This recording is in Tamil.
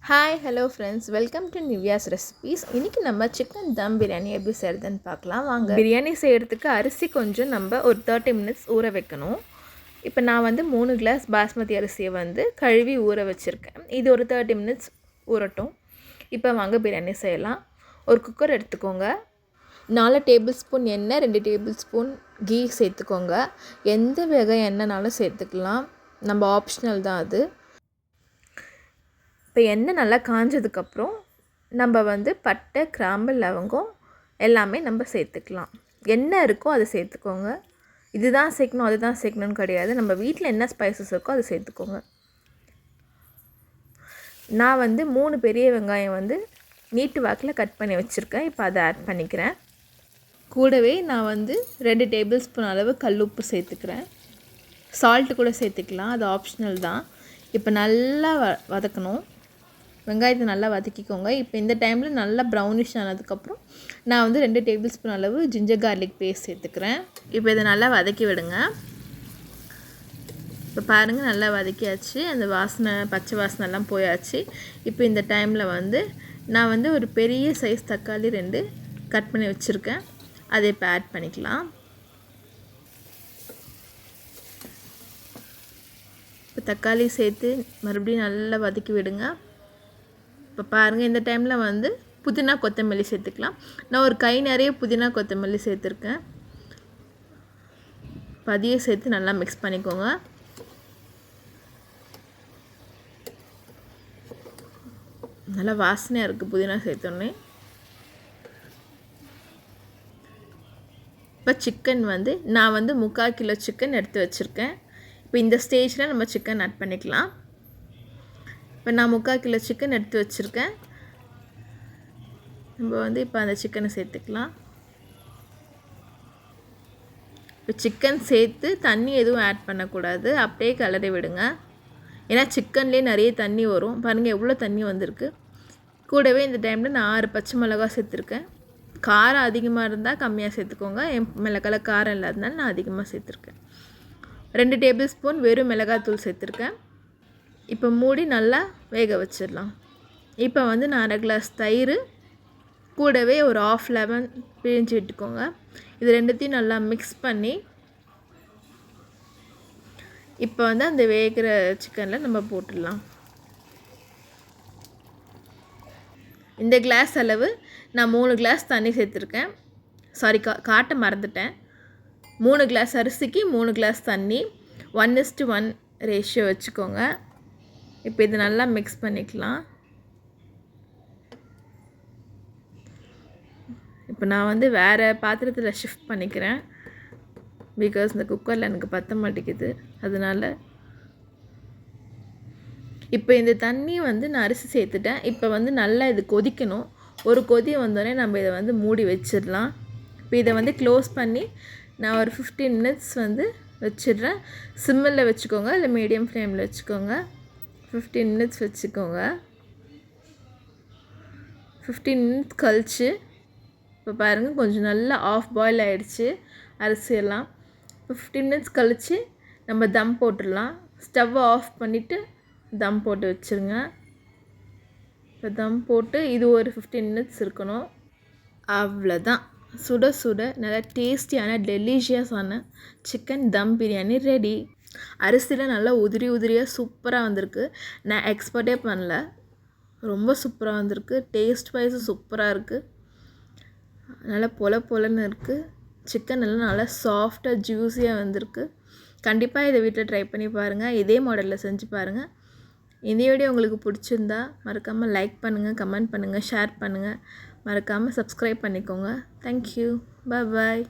Hi hello friends, welcome to Nivya's recipes. இன்றைக்கி நம்ம சிக்கன் தம் பிரியாணி எப்படி செய்கிறதுன்னு பார்க்கலாம் வாங்க. பிரியாணி செய்கிறதுக்கு அரிசி கொஞ்சம் நம்ம ஒரு 30 மினிட்ஸ் ஊற வைக்கணும். இப்போ நான் 3 கிளாஸ் பாஸ்மதி அரிசியை கழுவி ஊற வச்சுருக்கேன். இது ஒரு 30 மினிட்ஸ் ஊறட்டும். இப்போ வாங்க பிரியாணி செய்யலாம். ஒரு குக்கர் எடுத்துக்கோங்க. 4 டேபிள் ஸ்பூன் எண்ணெய், 2 டேபிள் ஸ்பூன் கீ சேர்த்துக்கோங்க. எந்த வகை எண்ணெய்னாலும் சேர்த்துக்கலாம், நம்ம ஆப்ஷனல் தான் அது. இப்போ எண்ணெய் நல்லா காஞ்சதுக்கப்புறம் நம்ம பட்டை, கிராம்பு, லவங்கம் எல்லாமே நம்ம சேர்த்துக்கலாம். என்ன இருக்கோ அதை சேர்த்துக்கோங்க. இதுதான் சேர்க்கணும் அதுதான் சேர்க்கணும்னு கிடையாது. நம்ம வீட்டில் என்ன ஸ்பைசஸ் இருக்கோ அதை சேர்த்துக்கோங்க. நான் 3 பெரிய வெங்காயம் நீட்டு வாக்கில் கட் பண்ணி வச்சுருக்கேன். இப்போ அதை ஆட் பண்ணிக்கிறேன். கூடவே நான் 2 டேபிள் ஸ்பூன் அளவு கல்லுப்பு சேர்த்துக்கிறேன். சால்ட்டு கூட சேர்த்துக்கலாம், அது ஆப்ஷனல் தான். இப்போ நல்லா வதக்கணும். வெங்காயத்தை நல்லா வதக்கிக்கோங்க. இப்போ இந்த டைமில் நல்லா ப்ரௌனிஷ் ஆனதுக்கப்புறம் நான் 2 டேபிள் ஸ்பூன் அளவு ஜிஞ்சர் கார்லிக் பேஸ்ட் சேர்த்துக்கிறேன். இப்போ இதை நல்லா வதக்கி விடுங்க. இப்போ பாருங்கள், நல்லா வதக்கியாச்சு. அந்த வாசனை, பச்சை வாசனைலாம் போயாச்சு. இப்போ இந்த டைமில் நான் ஒரு பெரிய சைஸ் தக்காளி 2 கட் பண்ணி வச்சுருக்கேன். அதை இப்போ ஆட் பண்ணிக்கலாம். இப்போ தக்காளி சேர்த்து மறுபடியும் நல்லா வதக்கி விடுங்க. இப்போ பாருங்கள், இந்த டைமில் புதினா கொத்தமல்லி சேர்த்துக்கலாம். நான் ஒரு கை நிறைய புதினா கொத்தமல்லி சேர்த்துருக்கேன். பதியை சேர்த்து நல்லா மிக்ஸ் பண்ணிக்கோங்க. நல்லா வாசனையாக இருக்குது புதினா சேர்த்தோன்னே. இப்போ சிக்கன் நான் 3/4 கிலோ சிக்கன் எடுத்து வச்சுருக்கேன். இப்போ இந்த ஸ்டேஜில் நம்ம சிக்கன் ஆட் பண்ணிக்கலாம். இப்போ நான் 3/4 கிலோ சிக்கன் எடுத்து வச்சுருக்கேன். நம்ம இப்போ அந்த சிக்கனை சேர்த்துக்கலாம். இப்போ சிக்கன் சேர்த்து தண்ணி எதுவும் ஆட் பண்ணக்கூடாது, அப்படியே கிளறி விடுங்க. ஏன்னா சிக்கன்லேயே நிறைய தண்ணி வரும். பாருங்கள் எவ்வளோ தண்ணி வந்திருக்கு. கூடவே இந்த டைமில் நான் 6 பச்சை மிளகா சேர்த்துருக்கேன். காரம் அதிகமாக இருந்தால் கம்மியாக சேர்த்துக்கோங்க. என் மிளகாய் காரம் இல்லாதனால நான் அதிகமாக சேர்த்துருக்கேன். 2 டேபிள் ஸ்பூன் வெறும் மிளகாத்தூள் சேர்த்துருக்கேன். இப்போ மூடி நல்லா வேக வச்சிடலாம். இப்போ நான் 1/2 கிளாஸ் தயிர், கூடவே ஒரு 1/2 லெமன் பிழிஞ்சு விட்டுக்கோங்க. இது ரெண்டுத்தையும் நல்லா மிக்ஸ் பண்ணி இப்போ அந்த வேகிற சிக்கனில் நம்ம போட்டுடலாம். இந்த கிளாஸ் அளவு நான் 3 கிளாஸ் தண்ணி சேர்த்துருக்கேன். சாரி, காட்ட மறந்துட்டேன். 3 கிளாஸ் அரிசிக்கு 3 கிளாஸ் தண்ணி, 1:1 ரேஷியோ வச்சுக்கோங்க. இப்போ இது நல்லா மிக்ஸ் பண்ணிக்கலாம். இப்போ நான் வேறு பாத்திரத்தில் ஷிஃப்ட் பண்ணிக்கிறேன். பிகாஸ் இந்த குக்கரில் எனக்கு பற்ற மாட்டேங்குது, அதனால். இப்போ இந்த தண்ணி நான் அரிசி சேர்த்துட்டேன். இப்போ நல்லா இது கொதிக்கணும். ஒரு கொதி வந்தோடனே நம்ம இதை மூடி வச்சிடலாம். இப்போ இதை க்ளோஸ் பண்ணி நான் ஒரு 15 மினிட்ஸ் வச்சிடுறேன். சிம்மில் வச்சுக்கோங்க, இல்லை மீடியம் ஃப்ளேமில் வச்சுக்கோங்க. 15 மினிட்ஸ் வச்சுக்கோங்க. 15 மினிட்ஸ் கழிச்சு இப்போ பாருங்கள், கொஞ்சம் நல்லா ஆஃப் பாயில் ஆகிடுச்சு அரிசியெல்லாம். இப்போ 15 மினிட்ஸ் கழித்து நம்ம தம் போட்டுடலாம். ஸ்டவ்வை ஆஃப் பண்ணிவிட்டு தம் போட்டு வச்சுருங்க. இப்போ தம் போட்டு இது ஒரு 15 மினிட்ஸ் இருக்கணும். அவ்வளோதான், சுட சுட நல்லா டேஸ்டியான டெலிஷியஸான சிக்கன் தம் பிரியாணி ரெடி. அரிசியில் நல்லா உதிரி உதிரியாக சூப்பராக வந்திருக்கு. நான் எக்ஸ்பெக்டே பண்ணல, ரொம்ப சூப்பராக வந்திருக்கு. டேஸ்ட் வைஸும் சூப்பராக இருக்குது. நல்லா பொலன்னு இருக்குது. சிக்கன் எல்லாம் நல்லா சாஃப்டாக ஜூஸியாக வந்திருக்கு. கண்டிப்பாக இதை வீட்டில் ட்ரை பண்ணி பாருங்கள். இதே மாடலில் செஞ்சு பாருங்கள். இந்த வீடியோ உங்களுக்கு பிடிச்சிருந்தா மறக்காமல் லைக் பண்ணுங்கள், கமெண்ட் பண்ணுங்கள், ஷேர் பண்ணுங்கள். மறக்காமல் சப்ஸ்கிரைப் பண்ணிக்கோங்க. தேங்க்யூ, பாய்.